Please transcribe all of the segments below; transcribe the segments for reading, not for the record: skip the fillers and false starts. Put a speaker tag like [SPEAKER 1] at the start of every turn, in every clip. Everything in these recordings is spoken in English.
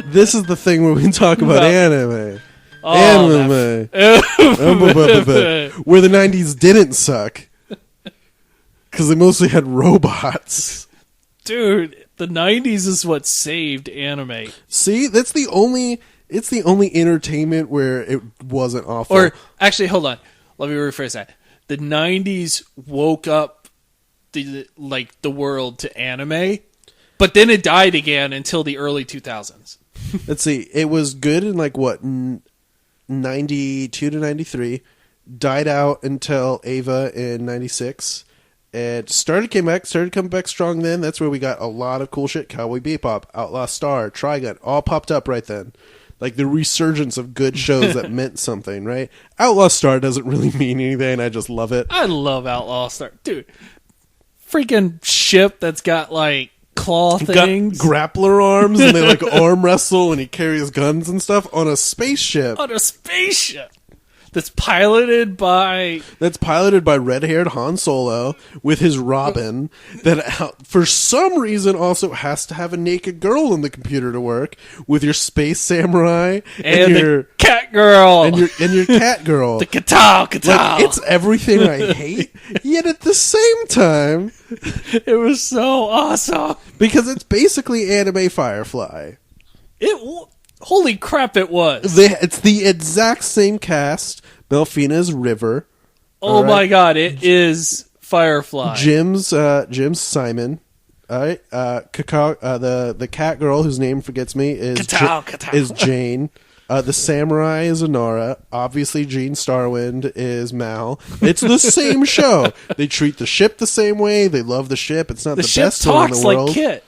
[SPEAKER 1] This is the thing where we talk about anime.
[SPEAKER 2] Oh,
[SPEAKER 1] Where the 90s didn't suck. Because they mostly had robots.
[SPEAKER 2] Dude, the 90s is what saved anime.
[SPEAKER 1] See, it's the only entertainment where it wasn't awful.
[SPEAKER 2] Or, actually, hold on. Let me rephrase that. The 90s woke up the world to anime, but then it died again until the early 2000s.
[SPEAKER 1] Let's see. It was good in 92 to 93. Died out until OVA in 96. It started coming back strong then. That's where we got a lot of cool shit. Cowboy Bebop, Outlaw Star, Trigun, all popped up right then. Like the resurgence of good shows that meant something, right? Outlaw Star doesn't really mean anything. I just love it.
[SPEAKER 2] I love Outlaw Star. Dude, freaking ship that's got claw things.
[SPEAKER 1] Got grappler arms and they arm wrestle and he carries guns and stuff on a spaceship.
[SPEAKER 2] On a spaceship. That's piloted by
[SPEAKER 1] red-haired Han Solo with his Robin that for some reason also has to have a naked girl in the computer to work with your space samurai
[SPEAKER 2] and your cat girl
[SPEAKER 1] and your cat girl.
[SPEAKER 2] The katow.
[SPEAKER 1] It's everything I hate, yet at the same time
[SPEAKER 2] it was so awesome
[SPEAKER 1] because it's basically anime Firefly.
[SPEAKER 2] Holy crap, it was.
[SPEAKER 1] It's the exact same cast. Melfina's River.
[SPEAKER 2] Oh my god, it is Firefly.
[SPEAKER 1] Jim's Simon. All right. The cat girl whose name forgets me is is Jane. The samurai is Inara. Obviously, Gene Starwind is Mal. It's the same show. They treat the ship the same way. They love the ship. It's not the best one in the world.
[SPEAKER 2] The ship talks like Kit.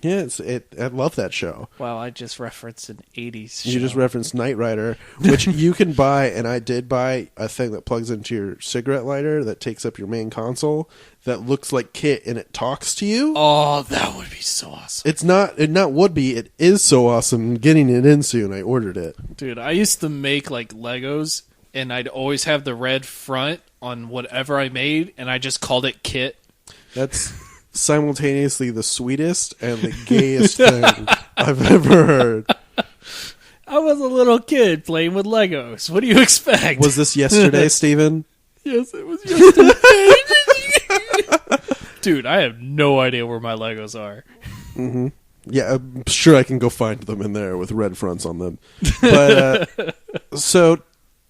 [SPEAKER 1] Yeah, I love that show.
[SPEAKER 2] Wow, I just referenced an 80s show.
[SPEAKER 1] You just referenced Knight Rider, which you can buy, and I did buy a thing that plugs into your cigarette lighter that takes up your main console that looks like Kit and it talks to you.
[SPEAKER 2] Oh, that would be so awesome.
[SPEAKER 1] It is so awesome. I'm getting it in soon. I ordered it.
[SPEAKER 2] Dude, I used to make Legos, and I'd always have the red front on whatever I made, and I just called it Kit.
[SPEAKER 1] That's simultaneously the sweetest and the gayest thing I've ever heard.
[SPEAKER 2] I was a little kid playing with Legos. What do you expect?
[SPEAKER 1] Was this yesterday, Steven?
[SPEAKER 2] Yes, it was yesterday. Dude, I have no idea where my Legos are.
[SPEAKER 1] Mm-hmm. Yeah, I'm sure I can go find them in there with red fronts on them. But so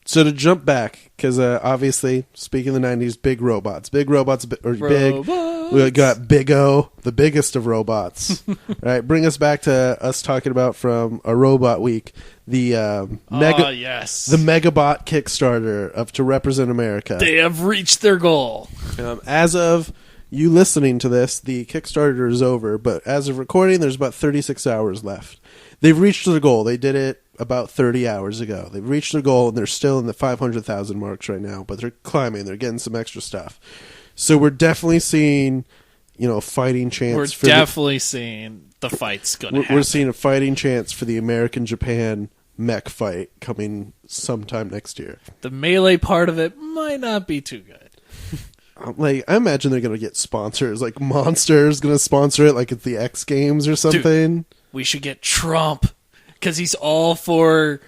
[SPEAKER 1] to jump back, because obviously, speaking of the 90s, big robots. Big. We got Big O, the biggest of robots. Right, bring us back to us talking about from a Robot Week, the the Megabot Kickstarter to represent America.
[SPEAKER 2] They have reached their goal.
[SPEAKER 1] As of you listening to this, the Kickstarter is over, but as of recording, there's about 36 hours left. They've reached their goal. They did it about 30 hours ago. They've reached their goal, and they're still in the 500,000 marks right now, but they're climbing. They're getting some extra stuff. So we're definitely seeing, a fighting chance.
[SPEAKER 2] We're definitely seeing the fight's going to happen.
[SPEAKER 1] We're seeing a fighting chance for the American-Japan mech fight coming sometime next year.
[SPEAKER 2] The melee part of it might not be too good.
[SPEAKER 1] I imagine they're going to get sponsors. Like Monster's going to sponsor it, like at the X Games or something.
[SPEAKER 2] Dude, we should get Trump, because he's all for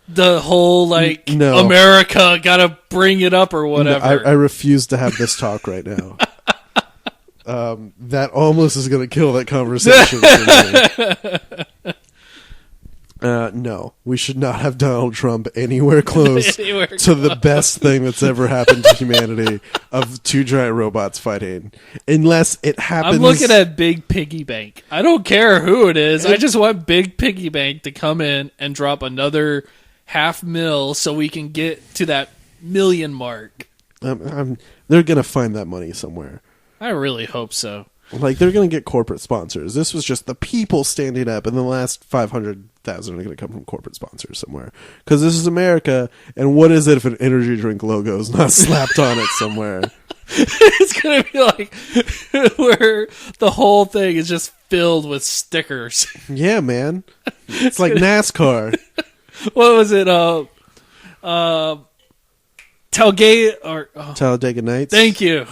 [SPEAKER 2] the whole,
[SPEAKER 1] no.
[SPEAKER 2] America gotta bring it up or whatever.
[SPEAKER 1] No, I refuse to have this talk right now. That almost is going to kill that conversation for me. No, we should not have Donald Trump anywhere close to the best thing that's ever happened to humanity of two giant robots fighting. Unless it happens...
[SPEAKER 2] I'm looking at Big Piggy Bank. I don't care who it is. I just want Big Piggy Bank to come in and drop another $500,000 so we can get to that million mark.
[SPEAKER 1] They're going to find that money somewhere.
[SPEAKER 2] I really hope so.
[SPEAKER 1] They're going to get corporate sponsors. This was just the people standing up, and the last 500,000 are going to come from corporate sponsors somewhere. Because this is America, and what is it if an energy drink logo is not slapped on it somewhere?
[SPEAKER 2] It's going to be where the whole thing is just filled with stickers.
[SPEAKER 1] Yeah, man. It's like NASCAR.
[SPEAKER 2] What was it? Talladega Nights.
[SPEAKER 1] Thank
[SPEAKER 2] you.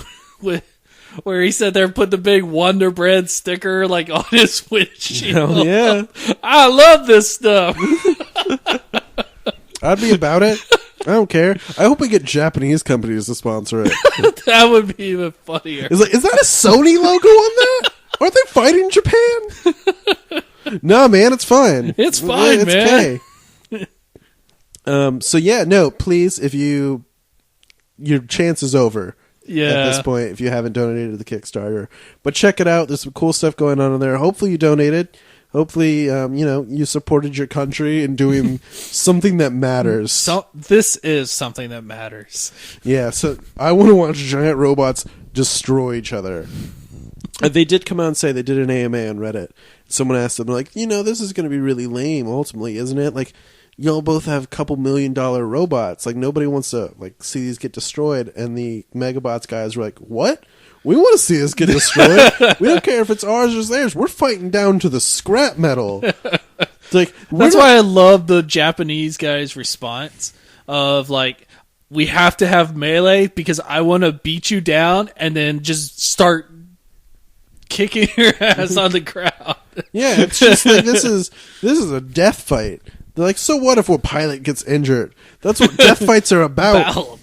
[SPEAKER 2] where he said there put the big Wonder Bread sticker like on his windshield.
[SPEAKER 1] Hell yeah.
[SPEAKER 2] I love this stuff.
[SPEAKER 1] I'd be about it. I don't care. I hope we get Japanese companies to sponsor it.
[SPEAKER 2] That would be even funnier.
[SPEAKER 1] It's like, is that a Sony logo on that? Aren't they fighting Japan? No, man, it's fine.
[SPEAKER 2] It's fine,
[SPEAKER 1] it's
[SPEAKER 2] man.
[SPEAKER 1] Okay. So yeah, no, please, if your chance is over.
[SPEAKER 2] Yeah.
[SPEAKER 1] At this point, if you haven't donated to the Kickstarter, but check it out. There's some cool stuff going on in there. Hopefully, you donated. Hopefully, you supported your country in doing something that matters.
[SPEAKER 2] So this is something that matters.
[SPEAKER 1] Yeah. So I want to watch giant robots destroy each other. They did come out and say they did an AMA on Reddit. Someone asked them, like, this is going to be really lame, ultimately, isn't it? Like, y'all both have $2 million robots. Like, nobody wants to, like, see these get destroyed. And the Megabots guys were like, what? We want to see this get destroyed. We don't care if it's ours or theirs. We're fighting down to the scrap metal. It's like,
[SPEAKER 2] that's why I love the Japanese guy's response of, like, we have to have melee because I want to beat you down and then just start kicking your ass on the ground.
[SPEAKER 1] Yeah, it's just like this is a death fight. They're like, so what if a pilot gets injured? That's what death fights are about.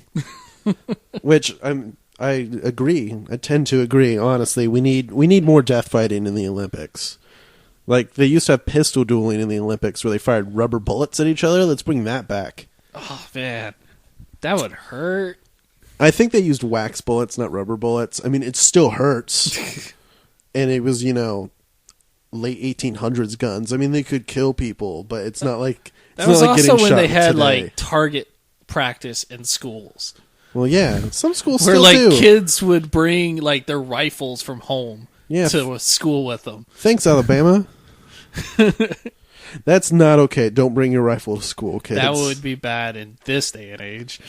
[SPEAKER 1] Which I agree. I tend to agree. Honestly, we need more death fighting in the Olympics. Like they used to have pistol dueling in the Olympics where they fired rubber bullets at each other. Let's bring that back.
[SPEAKER 2] Oh man, that would hurt.
[SPEAKER 1] I think they used wax bullets, not rubber bullets. I mean, it still hurts. And it was, late 1800s guns. I mean, they could kill people, but it's not like
[SPEAKER 2] that was
[SPEAKER 1] not like
[SPEAKER 2] also when they had
[SPEAKER 1] today.
[SPEAKER 2] like target practice in schools.
[SPEAKER 1] Well, yeah, some schools
[SPEAKER 2] where
[SPEAKER 1] still
[SPEAKER 2] like
[SPEAKER 1] do.
[SPEAKER 2] Kids would bring like their rifles from home to a school with them.
[SPEAKER 1] Thanks, Alabama. That's not okay. Don't bring your rifle to school, kids.
[SPEAKER 2] That would be bad in this day and age.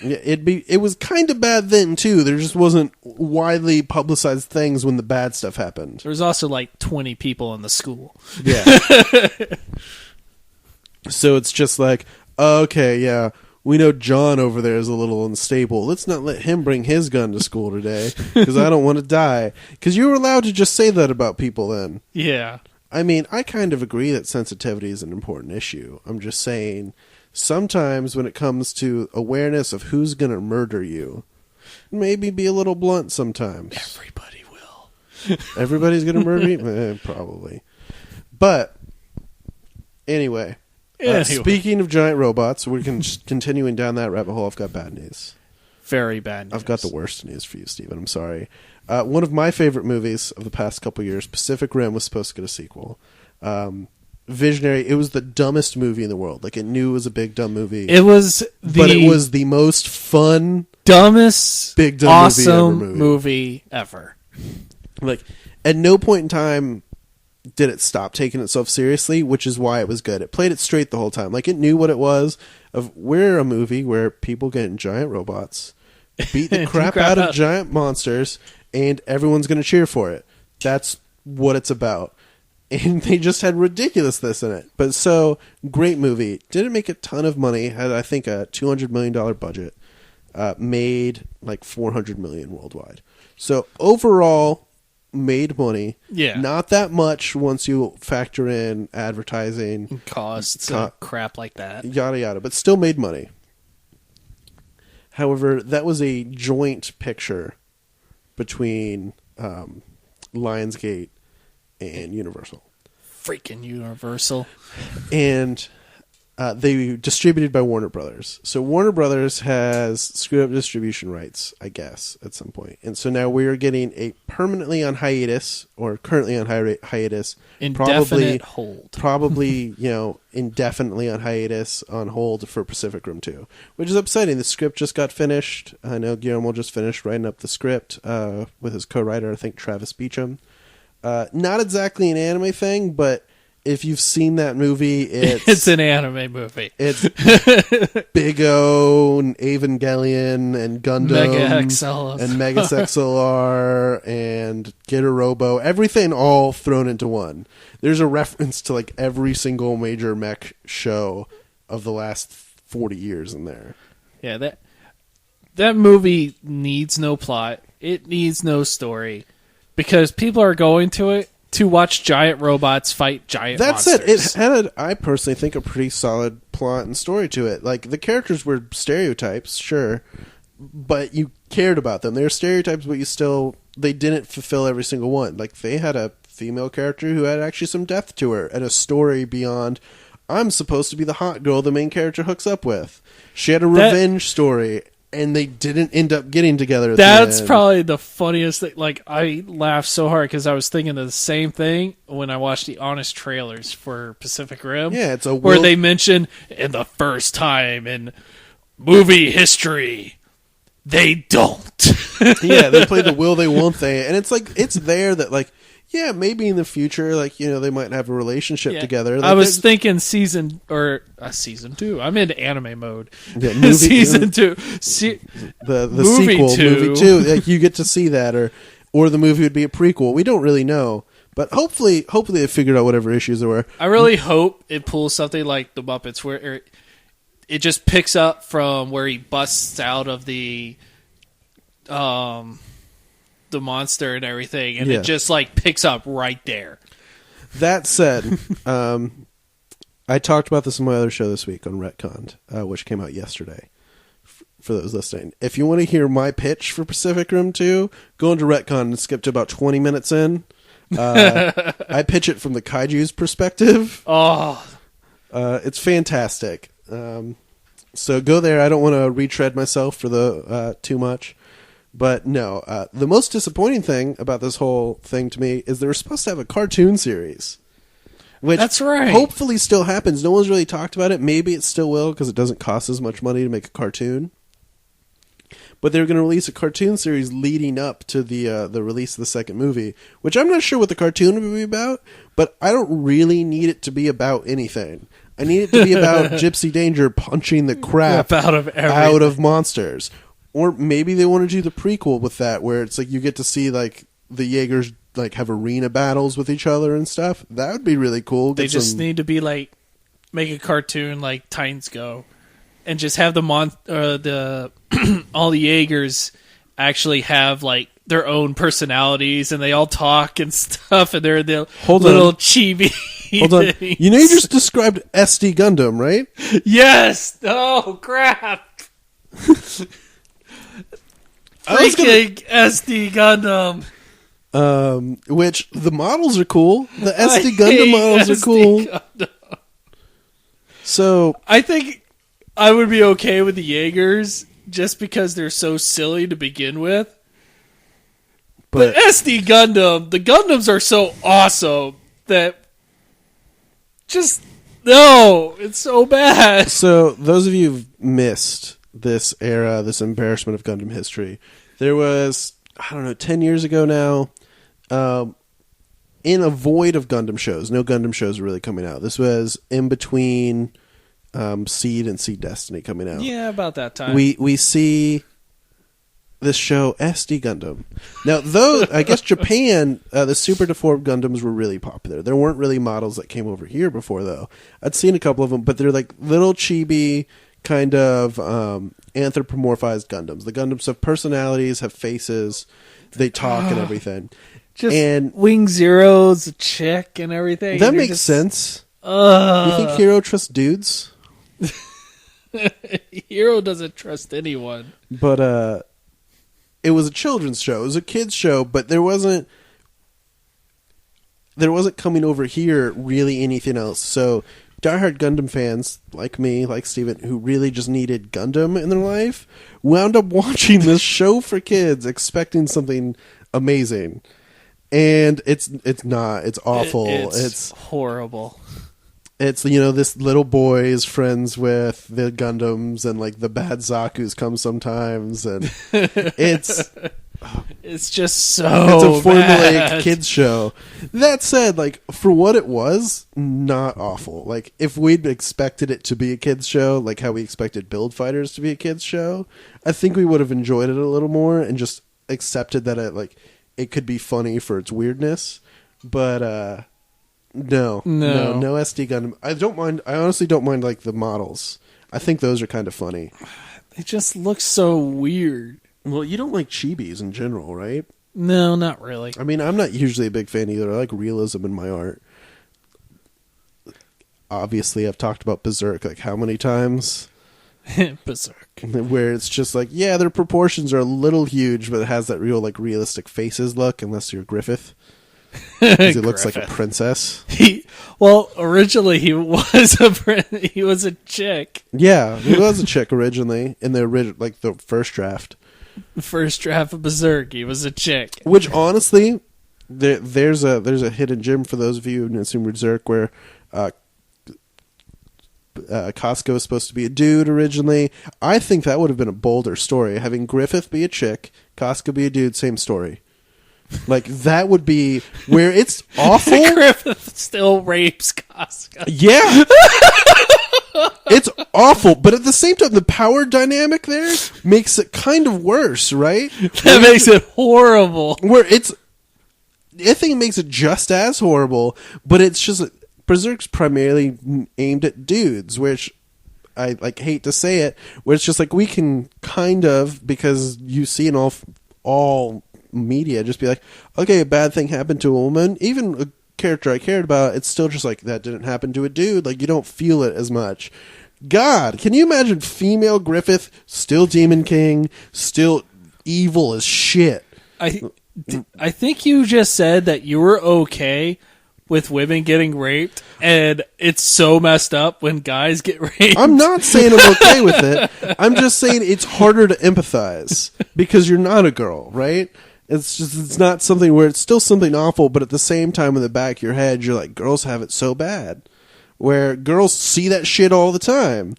[SPEAKER 1] Yeah, it was kind of bad then too. There just wasn't widely publicized things when the bad stuff happened.
[SPEAKER 2] There was also like 20 people in the school.
[SPEAKER 1] Yeah. So it's just like, okay, yeah, we know John over there is a little unstable. Let's not let him bring his gun to school today because I don't want to die. Because you were allowed to just say that about people then.
[SPEAKER 2] Yeah.
[SPEAKER 1] I mean, I kind of agree that sensitivity is an important issue. I'm just saying, sometimes when it comes to awareness of who's going to murder you, maybe be a little blunt sometimes.
[SPEAKER 2] Everybody will.
[SPEAKER 1] Everybody's going to murder you? Probably. But, anyway. Speaking of giant robots, we're continuing down that rabbit hole. I've got bad news.
[SPEAKER 2] Very bad news.
[SPEAKER 1] I've got the worst news for you, Stephen. I'm sorry. One of my favorite movies of the past couple years, Pacific Rim, was supposed to get a sequel. Visionary. It was the dumbest movie in the world. Like, it knew it was a big, dumb movie.
[SPEAKER 2] It was
[SPEAKER 1] but it was the most fun,
[SPEAKER 2] dumbest,
[SPEAKER 1] big, dumb
[SPEAKER 2] awesome movie ever.
[SPEAKER 1] Like, at no point in time did it stop taking itself seriously, which is why it was good. It played it straight the whole time. Like, it knew what it was. We're a movie where people get in giant robots, beat the crap out of giant monsters, and everyone's going to cheer for it. That's what it's about. And they just had ridiculousness in it. But so, great movie. Didn't make a ton of money. Had, I think, a $200 million budget. Made like $400 million worldwide. So, overall, made money.
[SPEAKER 2] Yeah.
[SPEAKER 1] Not that much once you factor in advertising.
[SPEAKER 2] Costs, crap like that.
[SPEAKER 1] Yada, yada. But still made money. However, that was a joint picture between Lionsgate and Universal.
[SPEAKER 2] Freaking Universal.
[SPEAKER 1] And they distributed by Warner Brothers. So Warner Brothers has screwed up distribution rights, I guess, at some point. And so now we are getting a permanently on hiatus, or currently on hiatus.
[SPEAKER 2] Indefinite hold.
[SPEAKER 1] Probably, indefinitely on hiatus, on hold for Pacific Rim 2. Which is upsetting. The script just got finished. I know Guillermo just finished writing up the script with his co-writer, I think Travis Beacham. Not exactly an anime thing, but if you've seen that movie,
[SPEAKER 2] it's an anime movie.
[SPEAKER 1] It's Big O and Evangelion and Gundam
[SPEAKER 2] Mega XL
[SPEAKER 1] and Mega XLR and Getter Robo, everything all thrown into one. There's a reference to like every single major mech show of the last 40 years in there.
[SPEAKER 2] Yeah, that movie needs no plot. It needs no story. Because people are going to it to watch giant robots fight giant monsters.
[SPEAKER 1] That's it. It had, I personally think, a pretty solid plot and story to it. Like, the characters were stereotypes, sure, but you cared about them. They were stereotypes, but they didn't fulfill every single one. Like, they had a female character who had actually some depth to her and a story beyond, I'm supposed to be the hot girl the main character hooks up with. She had a revenge story, and they didn't end up getting together at
[SPEAKER 2] That's
[SPEAKER 1] the end.
[SPEAKER 2] probably the funniest thing. Like, I laughed so hard because I was thinking of the same thing when I watched the Honest trailers for Pacific Rim.
[SPEAKER 1] Yeah, it's
[SPEAKER 2] where they mention in the first time in movie history, they don't.
[SPEAKER 1] Yeah, they play the will they, won't they, and it's like, it's there that, like, yeah, maybe in the future, like, you know, they might have a relationship together. Like,
[SPEAKER 2] I was thinking season 2. I'm into anime mode.
[SPEAKER 1] Yeah, movie,
[SPEAKER 2] season 2.
[SPEAKER 1] The
[SPEAKER 2] movie
[SPEAKER 1] sequel,
[SPEAKER 2] 2.
[SPEAKER 1] movie 2. Like, you get to see that, or the movie would be a prequel. We don't really know, but hopefully they figured out whatever issues there were.
[SPEAKER 2] I really hope it pulls something like the Muppets, where it just picks up from where he busts out of the monster and everything, and it just like picks up right there.
[SPEAKER 1] That said, I talked about this in my other show this week on Retconned, which came out yesterday. For those listening, if you want to hear my pitch for Pacific Rim 2, go into Retcon and skip to about 20 minutes in. I pitch it from the kaiju's perspective. It's fantastic. So go there. I don't want to retread myself for the too much. But no, the most disappointing thing about this whole thing to me is they were supposed to have a cartoon series. Which
[SPEAKER 2] that's right.
[SPEAKER 1] Hopefully still happens. No one's really talked about it. Maybe it still will because it doesn't cost as much money to make a cartoon. But they're going to release a cartoon series leading up to the release of the second movie, which I'm not sure what the cartoon will be about, but I don't really need it to be about anything. I need it to be about Gypsy Danger punching the crap out of monsters. Or maybe they want to do the prequel with that, where it's like you get to see like the Jaegers like have arena battles with each other and stuff. That would be really cool.
[SPEAKER 2] They just need to be like make a cartoon like Titans Go, and just have the all the Jaegers actually have like their own personalities, and they all talk and stuff, and they're the little chibi.
[SPEAKER 1] Hold on, you know you just described SD Gundam, right?
[SPEAKER 2] Yes. Oh crap. Freaking SD Gundam.
[SPEAKER 1] Which the models are cool. The SD Gundam models are cool. Gundam. So
[SPEAKER 2] I think I would be okay with the Jaegers just because they're so silly to begin with. But SD Gundam, the Gundams are so awesome that just no, it's so bad.
[SPEAKER 1] So those of you who've missed this era, this embarrassment of Gundam history, there was, 10 years ago now, in a void of Gundam shows. No Gundam shows were really coming out. This was in between Seed and Seed Destiny coming out.
[SPEAKER 2] Yeah, about that time.
[SPEAKER 1] We see this show, SD Gundam. Now, though, I guess Japan, the Super Deformed Gundams were really popular. There weren't really models that came over here before, though. I'd seen a couple of them, but they're like little chibi kind of anthropomorphized Gundams. The Gundams have personalities, have faces, they talk and everything.
[SPEAKER 2] And Wing Zero's a chick and everything.
[SPEAKER 1] That makes sense. You think Hero trusts dudes?
[SPEAKER 2] Hero doesn't trust anyone.
[SPEAKER 1] But it was a children's show. It was a kids show, but there wasn't coming over here really anything else. So diehard Gundam fans like me, like Steven, who really just needed Gundam in their life, wound up watching this show for kids expecting something amazing. And it's not. It's awful. It's
[SPEAKER 2] horrible.
[SPEAKER 1] It's, this little boy is friends with the Gundams, and like the bad Zaku's come sometimes, and it's
[SPEAKER 2] just so
[SPEAKER 1] it's a formulaic
[SPEAKER 2] bad
[SPEAKER 1] kids show. That said, like, for what it was, not awful. Like, if we'd expected it to be a kids show, like how we expected Build Fighters to be a kids show, I think we would have enjoyed it a little more and just accepted that it could be funny for its weirdness. But no SD Gundam. I honestly don't mind like the models. I think those are kind of funny.
[SPEAKER 2] They just look so weird.
[SPEAKER 1] Well, you don't like chibis in general, right?
[SPEAKER 2] No, not really.
[SPEAKER 1] I mean, I'm not usually a big fan either. I like realism in my art. Obviously, I've talked about Berserk like how many times?
[SPEAKER 2] Berserk.
[SPEAKER 1] Where it's just like, yeah, their proportions are a little huge, but it has that real like realistic faces look, unless you're Griffith. Because he looks like a princess.
[SPEAKER 2] Originally he was he was a chick.
[SPEAKER 1] Yeah, he was a chick originally in the the first draft.
[SPEAKER 2] The first draft of Berserk, he was a chick.
[SPEAKER 1] Which honestly, there's a hidden gem for those of you who didn't see Berserk where Casca was supposed to be a dude originally. I think that would have been a bolder story. Having Griffith be a chick, Casca be a dude, same story. Like, that would be where it's awful.
[SPEAKER 2] Griffith still rapes Casca.
[SPEAKER 1] Yeah. It's awful, but at the same time, the power dynamic there makes it kind of worse, right?
[SPEAKER 2] That makes it horrible.
[SPEAKER 1] I think it makes it just as horrible, but it's just Berserk's primarily aimed at dudes, which I hate to say it, where it's just like we can kind of, because you see in all media, just be like, okay, a bad thing happened to a woman, even a character I cared about, it's still just like, that didn't happen to a dude. Like, you don't feel it as much. God, can you imagine female Griffith, still Demon King, still evil as shit?
[SPEAKER 2] I think you just said that you were okay with women getting raped, and it's so messed up when guys get raped.
[SPEAKER 1] I'm not saying I'm okay with it. I'm just saying it's harder to empathize because you're not a girl, right? It's not something where it's still something awful, but at the same time in the back of your head, you're like, girls have it so bad. Where girls see that shit all the time.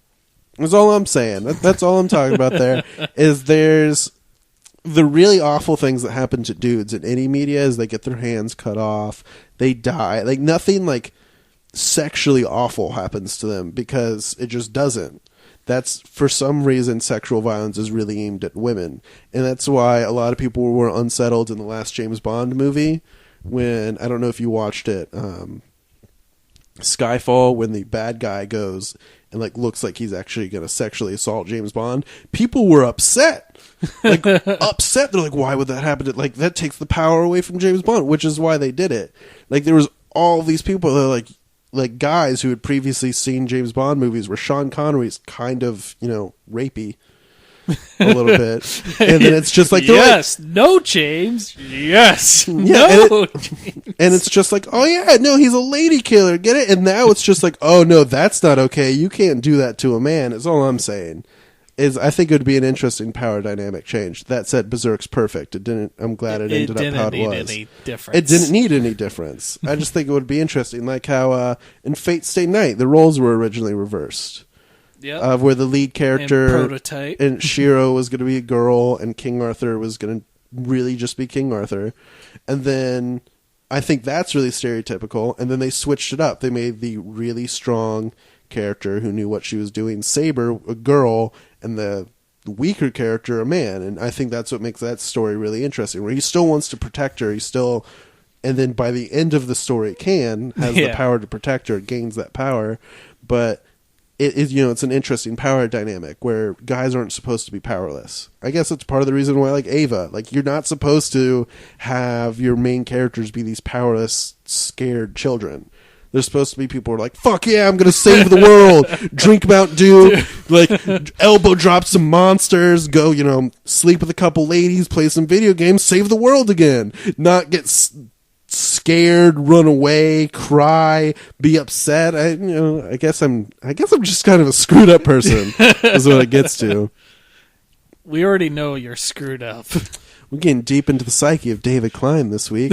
[SPEAKER 1] That's all I'm saying. That's all I'm talking about there. Is there's the really awful things that happen to dudes in any media is they get their hands cut off, they die. Like, nothing like sexually awful happens to them because it just doesn't. That's, for some reason, sexual violence is really aimed at women. And that's why a lot of people were unsettled in the last James Bond movie when, I don't know if you watched it, Skyfall, when the bad guy goes and looks like he's actually going to sexually assault James Bond. People were upset. Upset. They're like, why would that happen? That takes the power away from James Bond, which is why they did it. There was all these people that are like guys who had previously seen James Bond movies where Sean Connery's kind of, rapey a little bit. And then it's just like,
[SPEAKER 2] yes, no, James. Yes,
[SPEAKER 1] yeah,
[SPEAKER 2] no.
[SPEAKER 1] And it's just like, oh yeah, no, he's a lady killer. Get it? And now it's just like, oh no, that's not okay. You can't do that to a man. Is all I'm saying. I think it would be an interesting power dynamic change. That said, Berserk's perfect. I'm glad it ended up how it was. It didn't need any difference. It didn't need any difference. I just think it would be interesting, like how in Fate Stay Night, the roles were originally reversed.
[SPEAKER 2] Yeah.
[SPEAKER 1] Where the lead character
[SPEAKER 2] and Prototype
[SPEAKER 1] and Shiro was going to be a girl, and King Arthur was going to really just be King Arthur. And then I think that's really stereotypical. And then they switched it up. They made the really strong character who knew what she was doing, Saber, a girl, and the weaker character, a man. And I think that's what makes that story really interesting, where he still wants to protect her. And then by the end of the story, has the power to protect her, gains that power. But it is, it's an interesting power dynamic where guys aren't supposed to be powerless. I guess that's part of the reason why I like Ava. You're not supposed to have your main characters be these powerless, scared children. There's supposed to be people who are like, fuck yeah, I'm going to save the world. Drink Mount Dew, elbow drop some monsters, go, sleep with a couple ladies, play some video games, save the world again. Not get scared, run away, cry, be upset. I guess I'm just kind of a screwed up person is what it gets to.
[SPEAKER 2] We already know you're screwed up.
[SPEAKER 1] We're getting deep into the psyche of David Klein this week.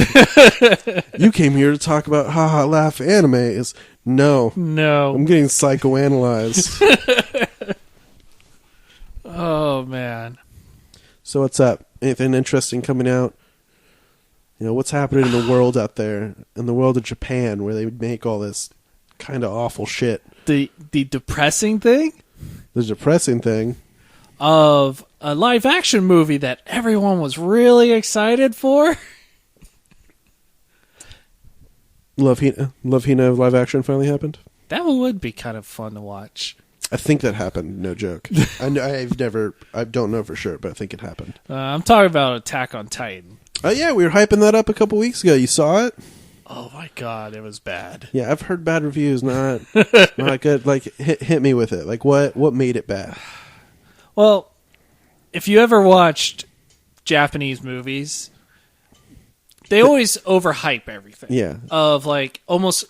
[SPEAKER 1] You came here to talk about haha laugh animes. No. I'm getting psychoanalyzed.
[SPEAKER 2] Oh man.
[SPEAKER 1] So what's up? Anything interesting coming out? What's happening in the world out there, in the world of Japan, where they make all this kind of awful shit?
[SPEAKER 2] The depressing thing?
[SPEAKER 1] The depressing thing?
[SPEAKER 2] Of a live action movie that everyone was really excited for. Love Hina live action finally happened? That one would be kind of fun to watch.
[SPEAKER 1] I think that happened. No joke. I don't know for sure, but I think it happened.
[SPEAKER 2] I'm talking about Attack on Titan.
[SPEAKER 1] Oh yeah, we were hyping that up a couple weeks ago. You saw it?
[SPEAKER 2] Oh my god, it was bad.
[SPEAKER 1] Yeah, I've heard bad reviews. Not good. Like hit me with it. Like what made it bad?
[SPEAKER 2] Well, if you ever watched Japanese movies, they always overhype everything.
[SPEAKER 1] Yeah.
[SPEAKER 2] Of like almost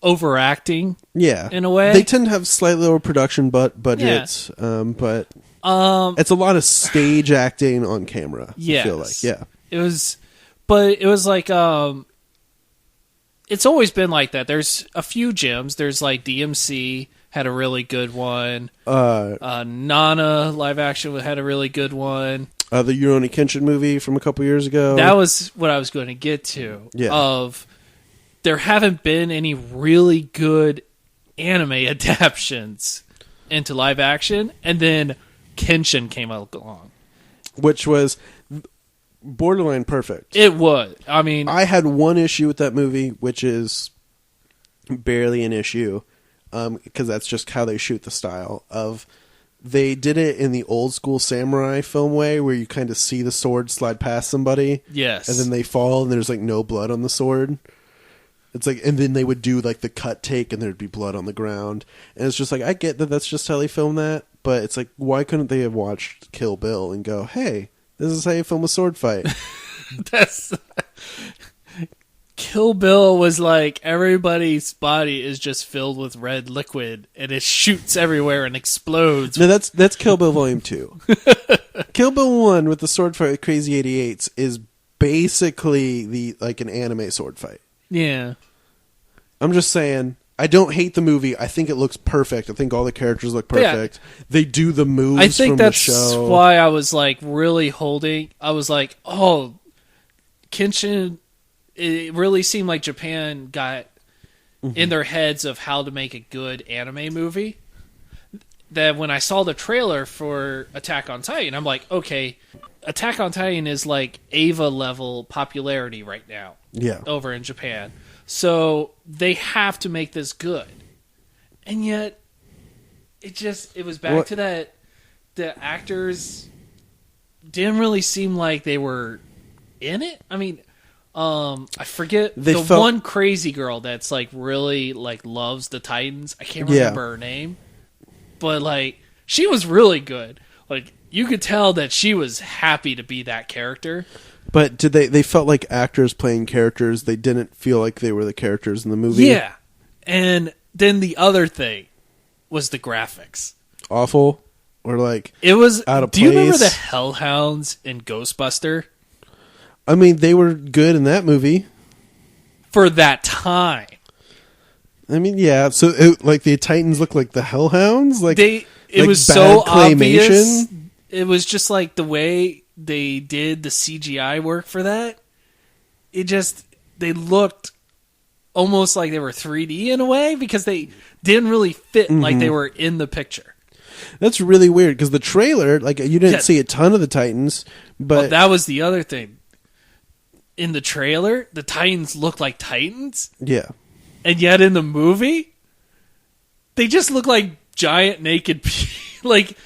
[SPEAKER 2] overacting.
[SPEAKER 1] Yeah.
[SPEAKER 2] In a way.
[SPEAKER 1] They tend to have slightly lower production budgets, but it's a lot of stage acting on camera.
[SPEAKER 2] Yes.
[SPEAKER 1] I feel like. Yeah.
[SPEAKER 2] It was like it's always been like that. There's a few gyms. There's like DMC had a really good one. Nana live action had a really good one.
[SPEAKER 1] The Rurouni Kenshin movie from a couple years ago.
[SPEAKER 2] That was what I was going to get to. Yeah. There haven't been any really good anime adaptations into live action, and then Kenshin came along,
[SPEAKER 1] which was borderline perfect.
[SPEAKER 2] It was. I mean,
[SPEAKER 1] I had one issue with that movie, which is barely an issue, because that's just how they shoot the style of. They did it in the old school samurai film way, where you kind of see the sword slide past somebody,
[SPEAKER 2] yes,
[SPEAKER 1] and then they fall, and there's like no blood on the sword. It's like, and then they would do like the cut take, and there'd be blood on the ground, and it's just like, I get that that's just how they film that, but it's like, why couldn't they have watched Kill Bill and go, hey, this is how you film a sword fight?
[SPEAKER 2] That's Kill Bill was like everybody's body is just filled with red liquid, and it shoots everywhere and explodes.
[SPEAKER 1] No, that's Kill Bill Volume 2. Kill Bill 1 with the sword fight with Crazy 88s is basically like an anime sword fight.
[SPEAKER 2] Yeah.
[SPEAKER 1] I'm just saying, I don't hate the movie. I think it looks perfect. I think all the characters look perfect. Yeah. They do the moves.
[SPEAKER 2] I think
[SPEAKER 1] from
[SPEAKER 2] that's
[SPEAKER 1] the show.
[SPEAKER 2] Why I was like really holding. I was like, oh, Kenshin. It really seemed like Japan got in their heads of how to make a good anime movie. That when I saw the trailer for Attack on Titan, I'm like, okay, Attack on Titan is like AVA level popularity right now.
[SPEAKER 1] Yeah.
[SPEAKER 2] Over in Japan. So they have to make this good. And yet it was back to that the actors didn't really seem like they were in it. I mean, I forget one crazy girl that's like really like loves the Titans. I can't remember her name. But like she was really good. Like you could tell that she was happy to be that character.
[SPEAKER 1] But did they felt like actors playing characters? They didn't feel like they were the characters in the movie.
[SPEAKER 2] Yeah. And then the other thing was the graphics.
[SPEAKER 1] Awful? Or like
[SPEAKER 2] it was
[SPEAKER 1] out of place?
[SPEAKER 2] Do you remember the Hellhounds in Ghostbuster?
[SPEAKER 1] I mean, they were good in that movie. For
[SPEAKER 2] that time.
[SPEAKER 1] I mean, yeah. So like the Titans look like the Hellhounds? It
[SPEAKER 2] was so obvious. It was just like the way they did the CGI work for that. They looked almost like they were 3D in a way because they didn't really fit like they were in the picture.
[SPEAKER 1] That's really weird because the trailer, like you didn't see a ton of the Titans, but
[SPEAKER 2] that was the other thing. In the trailer, the Titans looked like Titans.
[SPEAKER 1] Yeah.
[SPEAKER 2] And yet in the movie, they just look like giant naked people. Like,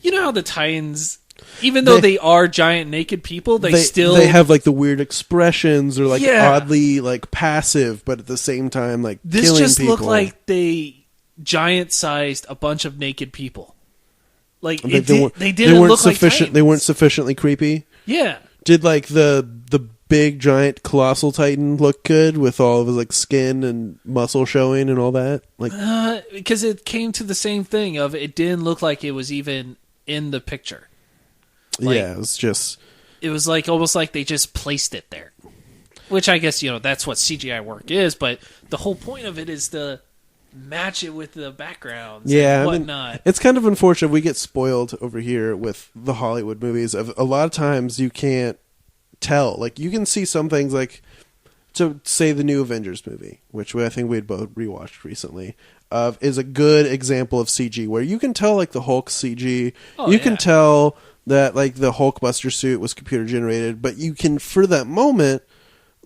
[SPEAKER 2] you know how the Titans, even though they are giant naked people, they
[SPEAKER 1] have like the weird expressions or like oddly like passive, but at the same time like
[SPEAKER 2] this
[SPEAKER 1] killing
[SPEAKER 2] just
[SPEAKER 1] people.
[SPEAKER 2] Looked like they giant sized a bunch of naked people. Like they didn't look like Titans.
[SPEAKER 1] They weren't sufficiently creepy.
[SPEAKER 2] Yeah.
[SPEAKER 1] Did like the big giant colossal Titan look good with all of his like skin and muscle showing and all that? Like
[SPEAKER 2] because it came to the same thing of it didn't look like it was even in the picture. Like,
[SPEAKER 1] yeah, it was
[SPEAKER 2] like almost like they just placed it there. Which I guess, that's what CGI work is, but the whole point of it is to match it with the backgrounds and whatnot.
[SPEAKER 1] I mean, it's kind of unfortunate we get spoiled over here with the Hollywood movies. A lot of times you can't tell. Like, you can see some things like, to say the new Avengers movie, which I think we'd both rewatched recently, is a good example of CG, where you can tell like the Hulk CG. You can tell that like the Hulkbuster suit was computer generated, but you can, for that moment,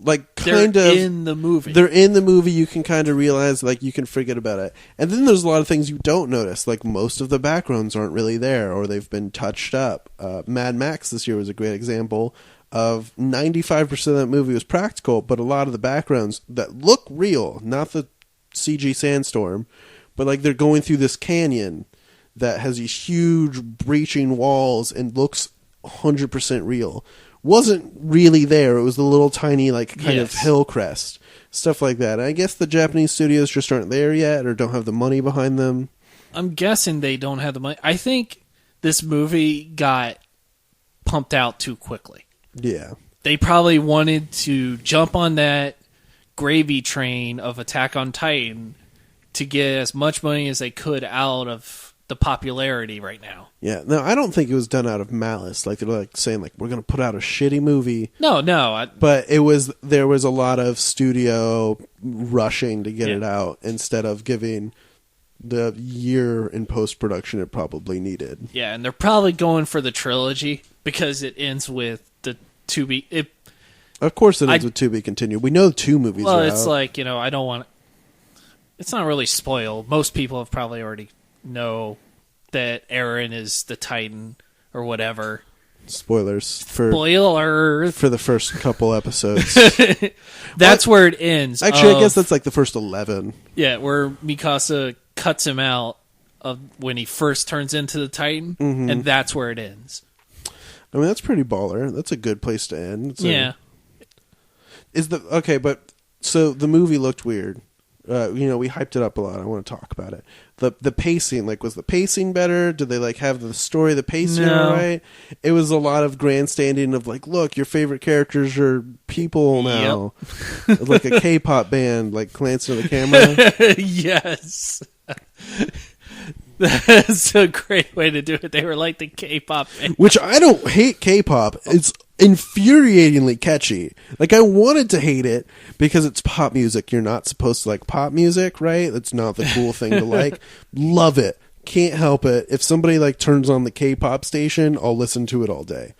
[SPEAKER 1] like
[SPEAKER 2] They're
[SPEAKER 1] kind of
[SPEAKER 2] in the movie.
[SPEAKER 1] They're in the movie. You can kind of realize, like, you can forget about it. And then there's a lot of things you don't notice. Like, most of the backgrounds aren't really there, or they've been touched up. Mad Max this year was a great example of 95% of that movie was practical, but a lot of the backgrounds that look real, not the CG sandstorm, but like they're going through this canyon that has these huge breaching walls and looks 100% real. Wasn't really there. It was the little tiny, like, kind of hill crest. Stuff like that. And I guess the Japanese studios just aren't there yet or don't have the money behind them.
[SPEAKER 2] I'm guessing they don't have the money. I think this movie got pumped out too quickly.
[SPEAKER 1] Yeah.
[SPEAKER 2] They probably wanted to jump on that gravy train of Attack on Titan to get as much money as they could out of the popularity right now.
[SPEAKER 1] Yeah. No, I don't think it was done out of malice. Like, they're like saying, like, we're going to put out a shitty movie.
[SPEAKER 2] No.
[SPEAKER 1] But there was a lot of studio rushing to get it out instead of giving the year in post-production it probably needed.
[SPEAKER 2] Yeah, and they're probably going for the trilogy because it ends with the to be...
[SPEAKER 1] Of course it ends with to be continued. We know 2 movies are out.
[SPEAKER 2] Well, it's like, I don't want... It's not really spoiled. Most people have probably already know that Eren is the Titan or whatever.
[SPEAKER 1] Spoilers for the first couple episodes.
[SPEAKER 2] That's where it ends.
[SPEAKER 1] Actually, I guess that's like the first 11.
[SPEAKER 2] Yeah, where Mikasa cuts him out of when he first turns into the Titan, and that's where it ends.
[SPEAKER 1] I mean, that's pretty baller. That's a good place to end. But so the movie looked weird. We hyped it up a lot. I want to talk about it. The pacing, like, was the pacing better? Did they, like, have the story, the pacing all right? It was a lot of grandstanding of, like, look, your favorite characters are people now. Yep. Like a K-pop band, like, glancing at the camera.
[SPEAKER 2] Yes. That's a great way to do it. They were like the K-pop band.
[SPEAKER 1] Which I don't hate K-pop. It's infuriatingly catchy. Like, I wanted to hate it because it's pop music. You're not supposed to like pop music, right? That's not the cool thing to like. Love it. Can't help it. If somebody like turns on the K-pop station, I'll listen to it all day.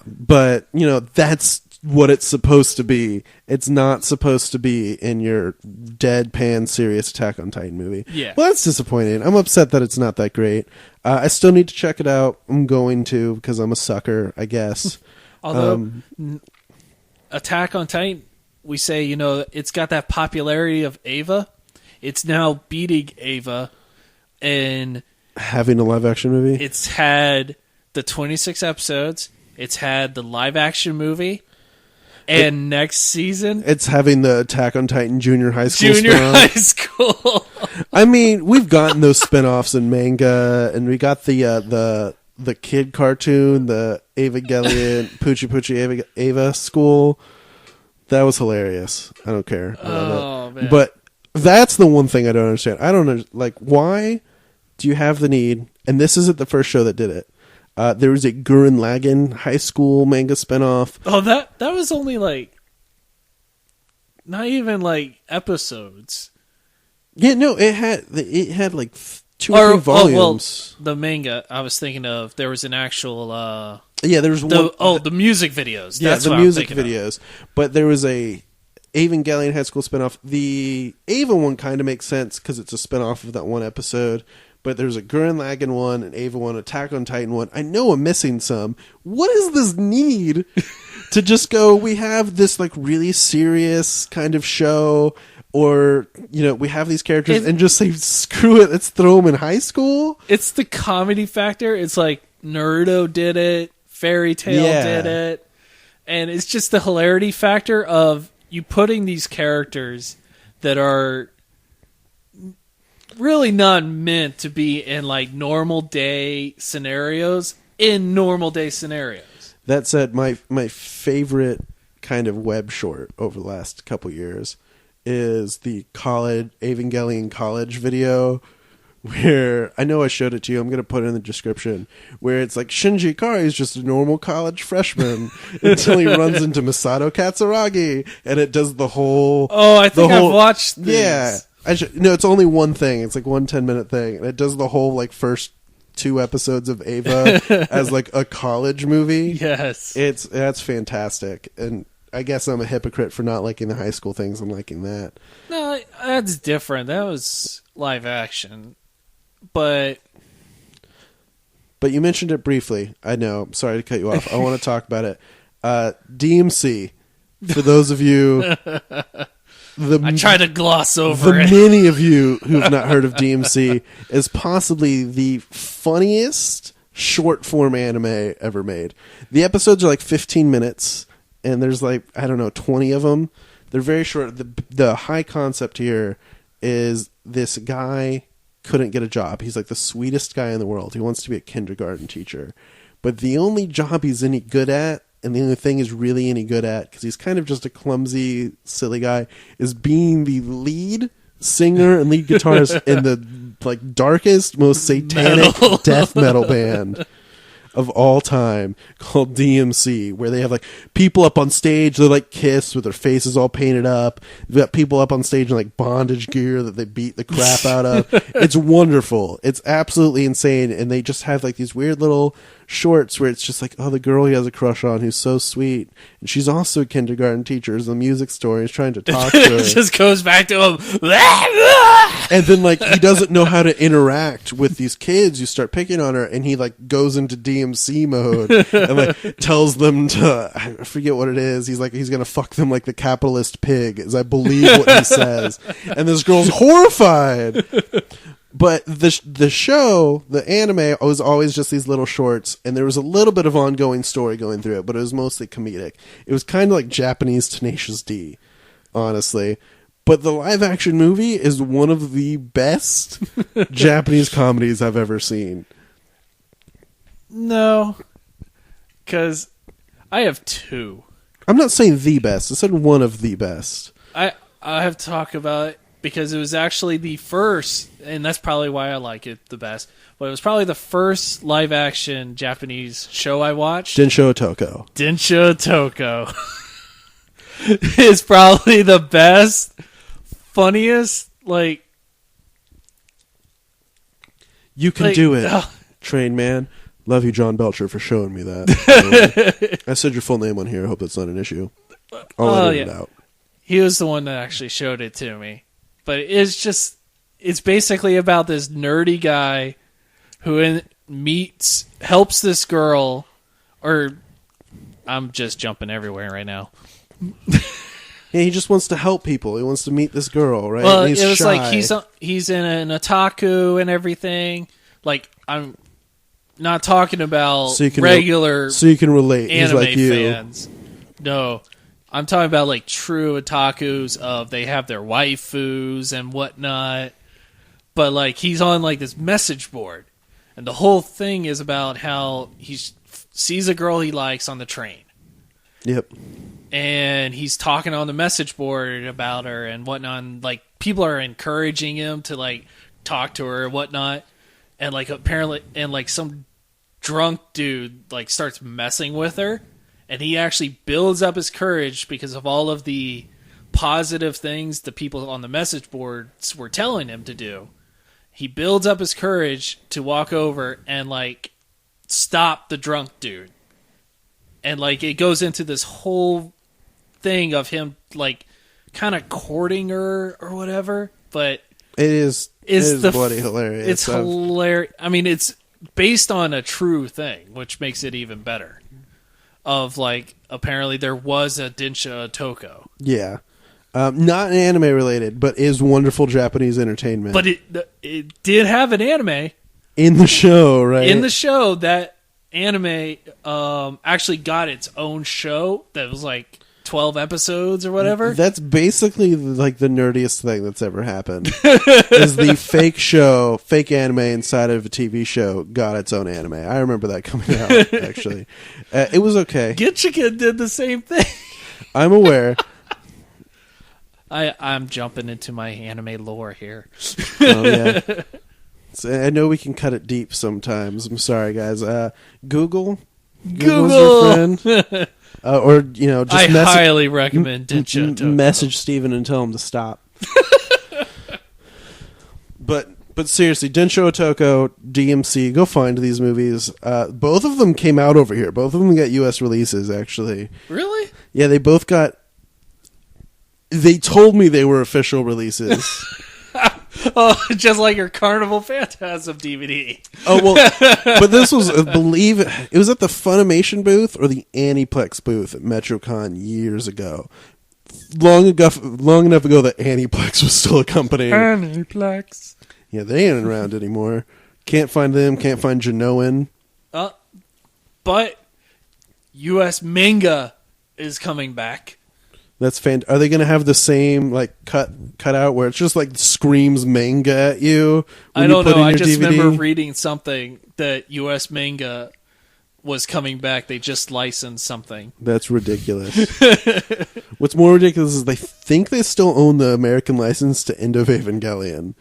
[SPEAKER 1] But, that's what it's supposed to be. It's not supposed to be in your deadpan serious Attack on Titan movie.
[SPEAKER 2] Yeah.
[SPEAKER 1] Well, that's disappointing. I'm upset that it's not that great. I still need to check it out. I'm going to because I'm a sucker, I guess.
[SPEAKER 2] Although Attack on Titan, we say, it's got that popularity of Ava. It's now beating Ava and
[SPEAKER 1] having a live action movie.
[SPEAKER 2] It's had the 26 episodes. It's had the live action movie. And next season,
[SPEAKER 1] it's having the Attack on Titan Junior High School
[SPEAKER 2] High School.
[SPEAKER 1] I mean, we've gotten those spinoffs in manga, and we got the kid cartoon, the Evangelion Poochie Poochie Ava School. That was hilarious. I don't care. I love it. Man. But that's the one thing I don't understand. I don't know, like, why do you have the need? And this isn't the first show that did it. There was a Gurren Lagann high school manga spinoff.
[SPEAKER 2] Oh, that was only like not even like episodes.
[SPEAKER 1] Yeah, no, it had like 2 or 3 volumes.
[SPEAKER 2] The manga I was thinking of, there was an actual
[SPEAKER 1] there was
[SPEAKER 2] the music videos.
[SPEAKER 1] Yeah,
[SPEAKER 2] That's
[SPEAKER 1] the
[SPEAKER 2] what
[SPEAKER 1] music
[SPEAKER 2] I'm
[SPEAKER 1] videos. But there was a Evangelion high school spinoff. The Ava one kind of makes sense because it's a spinoff of that one episode. But there's a Gurren Lagann one, an Ava one, Attack on Titan one. I know I'm missing some. What is this need to just go, we have this like really serious kind of show, or, we have these characters and just say, screw it, let's throw them in high school?
[SPEAKER 2] It's the comedy factor. It's like Naruto did it, Fairy Tail did it. And it's just the hilarity factor of you putting these characters that are really not meant to be in like normal day scenarios in normal day scenarios.
[SPEAKER 1] That said, my favorite kind of web short over the last couple years is the Evangelion college video, where I know I showed it to you. I'm going to put it in the description, where it's like Shinji Ikari is just a normal college freshman until he runs into Masato Katsuragi, and it does the whole.
[SPEAKER 2] Oh, I think I've watched this.
[SPEAKER 1] Yeah. No, it's only one thing. It's like one 10-minute thing, and it does the whole like first 2 episodes of Ava as like a college movie.
[SPEAKER 2] Yes,
[SPEAKER 1] that's fantastic, and I guess I'm a hypocrite for not liking the high school things and liking that.
[SPEAKER 2] No, that's different. That was live action. But
[SPEAKER 1] you mentioned it briefly. I know. Sorry to cut you off. I want to talk about it. DMC. For those of you...
[SPEAKER 2] I try to gloss over it.
[SPEAKER 1] Many of you who have not heard of DMC is possibly the funniest short form anime ever made. The episodes are like 15 minutes, and there's like, I don't know, 20 of them. They're very short. The high concept here is this guy couldn't get a job. He's like the sweetest guy in the world. He wants to be a kindergarten teacher. But the only job he's any good at, and the only thing he's really any good at, because he's kind of just a clumsy, silly guy, is being the lead singer and lead guitarist in the like darkest, most satanic death metal band of all time called DMC, where they have like people up on stage, they like Kiss with their faces all painted up. They've got people up on stage in like bondage gear that they beat the crap out of. It's wonderful. It's absolutely insane. And they just have like these weird little shorts where it's just like, oh, the girl he has a crush on who's so sweet, and she's also a kindergarten teacher, is the music store, he's trying to talk to her.
[SPEAKER 2] It just goes back to him.
[SPEAKER 1] And then like he doesn't know how to interact with these kids who start picking on her, and he like goes into DMC mode and like tells them to, I forget what it is, he's like, he's gonna fuck them like the capitalist pig, is I believe what he says. And this girl's horrified. But the show, the anime, was always just these little shorts, and there was a little bit of ongoing story going through it, but it was mostly comedic. It was kind of like Japanese Tenacious D, honestly. But the live-action movie is one of the best Japanese comedies I've ever seen.
[SPEAKER 2] No, because I have two.
[SPEAKER 1] I'm not saying the best. I said one of the best.
[SPEAKER 2] I have to talk about it because it was actually the first, and that's probably why I like it the best, but it was probably the first live-action Japanese show I watched.
[SPEAKER 1] Densho Otoko.
[SPEAKER 2] Densho Otoko is probably the best, funniest, like...
[SPEAKER 1] You can do it, train man. Love you, John Belcher, for showing me that. I said your full name on here. I hope that's not an issue. I'll edit it out. He
[SPEAKER 2] was the one that actually showed it to me. But it's basically about this nerdy guy who helps this girl, or I'm just jumping everywhere right now.
[SPEAKER 1] Yeah, he just wants to help people. He wants to meet this girl, right?
[SPEAKER 2] Well,
[SPEAKER 1] and he's
[SPEAKER 2] it was
[SPEAKER 1] shy.
[SPEAKER 2] like he's in an otaku and everything. Like, I'm not talking about regular
[SPEAKER 1] so you can relate.
[SPEAKER 2] Anime
[SPEAKER 1] he's like you.
[SPEAKER 2] fans. No. I'm talking about like true otakus of they have their waifus and whatnot. But like he's on like this message board. And the whole thing is about how he sees a girl he likes on the train.
[SPEAKER 1] Yep. And
[SPEAKER 2] he's talking on the message board about her and whatnot. And like people are encouraging him to like talk to her and whatnot. And like apparently, and like some drunk dude like starts messing with her. And he actually builds up his courage because of all of the positive things the people on the message boards were telling him to do. He builds up his courage to walk over and, like, stop the drunk dude. And, like, it goes into this whole thing of him, like, kind of courting her or whatever. But
[SPEAKER 1] it is bloody hilarious.
[SPEAKER 2] It's hilarious. I mean, it's based on a true thing, which makes it even better. Of like, apparently there was a Densho Otoko. Yeah,
[SPEAKER 1] not anime related, but is wonderful Japanese entertainment.
[SPEAKER 2] But it did have an anime
[SPEAKER 1] in the show, right?
[SPEAKER 2] In the show, that anime actually got its own show that was like 12 episodes or whatever.
[SPEAKER 1] That's basically like the nerdiest thing that's ever happened. Is the fake anime inside of a TV show got its own anime. I remember that coming out, actually. It was okay.
[SPEAKER 2] Gitchiken did the same thing.
[SPEAKER 1] I'm aware.
[SPEAKER 2] I'm jumping into my anime lore here.
[SPEAKER 1] Oh, yeah. So I know we can cut it deep sometimes. I'm sorry, guys. Google's your friend. Or, you know, just
[SPEAKER 2] highly recommend Densho Otoko.
[SPEAKER 1] Message Steven and tell him to stop. But seriously, Densho Otoko, DMC, go find these movies. Both of them came out over here. Both of them got U.S. releases, actually.
[SPEAKER 2] Really?
[SPEAKER 1] Yeah, they both got... They told me they were official releases.
[SPEAKER 2] Oh, just like your Carnival Phantasm DVD.
[SPEAKER 1] Oh, well, but this was, I believe, it was at the Funimation booth or the Aniplex booth at MetroCon years ago. Long enough ago that Aniplex was still a company.
[SPEAKER 2] Aniplex.
[SPEAKER 1] Yeah, they ain't around anymore. Can't find them, can't find Genoan.
[SPEAKER 2] But U.S. manga is coming back.
[SPEAKER 1] That's Are they going to have the same like cut out where it's just like screams manga at you?
[SPEAKER 2] I don't know. I just
[SPEAKER 1] DVD?
[SPEAKER 2] remember reading something that U.S. manga was coming back. They just licensed something.
[SPEAKER 1] That's ridiculous. What's more ridiculous is they think they still own the American license to End of Evangelion.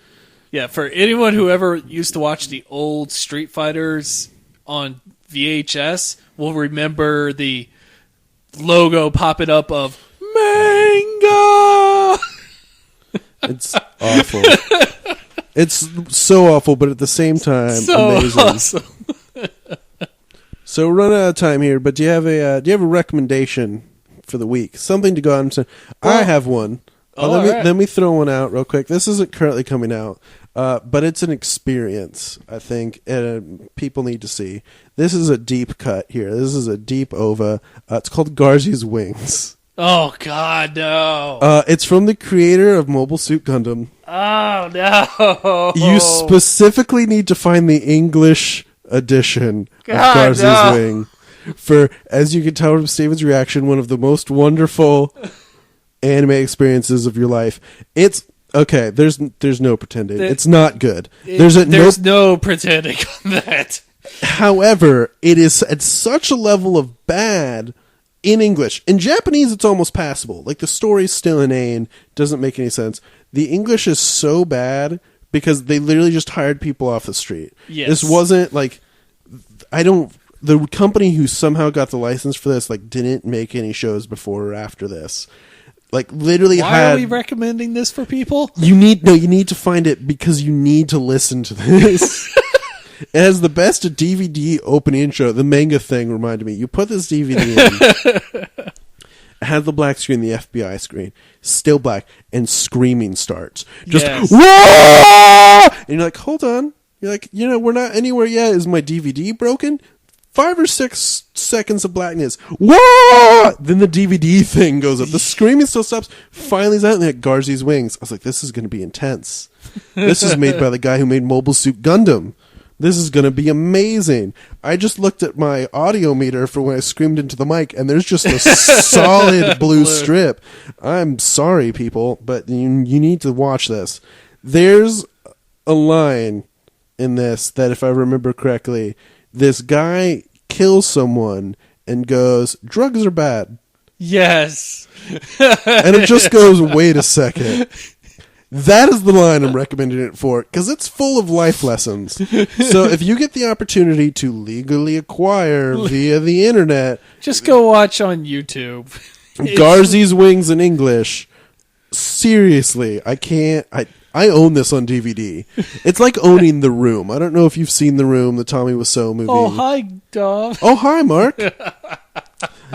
[SPEAKER 2] Yeah, for anyone who ever used to watch the old Street Fighters on VHS will remember the logo popping up of manga.
[SPEAKER 1] It's awful. It's so awful, but at the same time, amazing.
[SPEAKER 2] Awesome.
[SPEAKER 1] So we're running out of time here, but do you have a recommendation for the week? Something to go on. I have one. Let me throw one out real quick. This isn't currently coming out, but it's an experience, I think, and people need to see. This is a deep cut here. This is a deep OVA. It's called Garzy's Wings.
[SPEAKER 2] Oh, God, no.
[SPEAKER 1] It's from the creator of Mobile Suit Gundam.
[SPEAKER 2] Oh, no.
[SPEAKER 1] You specifically need to find the English edition of Garzy's Wing. For, as you can tell from Steven's reaction, one of the most wonderful anime experiences of your life. It's okay. There's no pretending. It's not good. There's
[SPEAKER 2] no pretending on that.
[SPEAKER 1] However, it is at such a level of bad in English. In Japanese, it's almost passable. Like the story's still inane, doesn't make any sense. The English is so bad because they literally just hired people off the street.
[SPEAKER 2] Yes.
[SPEAKER 1] This wasn't like the company who somehow got the license for this like didn't make any shows before or after this. Like literally
[SPEAKER 2] Why are we recommending this for people?
[SPEAKER 1] You need to find it because you need to listen to this. It has the best DVD opening intro. The manga thing reminded me. You put this DVD in. It had the black screen, the FBI screen, still black, and screaming starts. Just whoa! And you're like, hold on. You're like, we're not anywhere yet. Is my DVD broken? 5 or 6 seconds of blackness. Whoa! Then the DVD thing goes up. The screaming still stops. Finally, it's out, and they had Garzy's Wings. I was like, this is going to be intense. This is made by the guy who made Mobile Suit Gundam. This is going to be amazing. I just looked at my audio meter for when I screamed into the mic, and there's just a solid blue strip. I'm sorry, people, but you need to watch this. There's a line in this that, if I remember correctly, this guy kills someone and goes, drugs are bad.
[SPEAKER 2] Yes.
[SPEAKER 1] And it just goes, wait a second. That is the line I'm recommending it for, because it's full of life lessons. So if you get the opportunity to legally acquire via the internet,
[SPEAKER 2] just go watch on YouTube.
[SPEAKER 1] Garzy's Wings in English. Seriously, I own this on DVD. It's like owning The Room. I don't know if you've seen The Room, the Tommy Wiseau movie.
[SPEAKER 2] Oh, hi, Dom.
[SPEAKER 1] Oh, hi, Mark.